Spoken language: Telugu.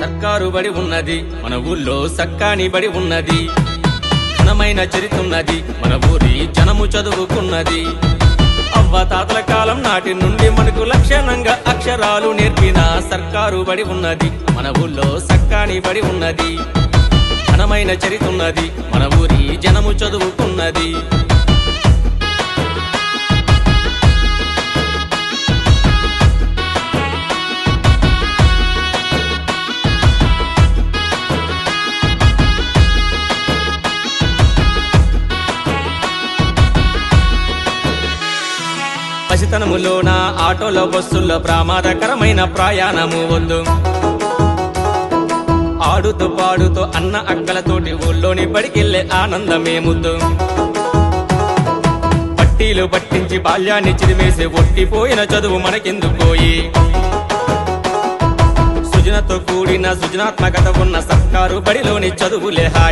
సర్కారు బడి ఉన్నది మన ఊళ్ళో సక్కాని బడి ఉన్నది, ఘనమైన చరిత్రున్నది మన ఊరి జనము చదువుకున్నది. అవ్వ తాతల కాలం నాటి నుండి మనకు లక్షణంగా అక్షరాలు నేర్పిన సర్కారు బడి ఉన్నది మన ఊళ్ళో సక్కాని బడి ఉన్నది, ఘనమైన చరిత్రున్నది మన ఊరి జనము చదువుకున్నది. పసితనములోన ఆటోలో బస్సుల్లో ప్రమాదకరమైన ప్రయాణము వద్దు, ఆడుతూ పాడుతూ అన్న అక్కలతోటి ఊళ్ళోని బడికెళ్ళే ఆనందమే ముద్దు. పట్టీలు పట్టించి బాల్యాన్ని చిరిమేసి ఒట్టిపోయిన చదువు మనకెందుకోయి, సృజనతో కూడిన సృజనాత్మకత ఉన్న సర్కారు బడిలోని చదువులే హాయి.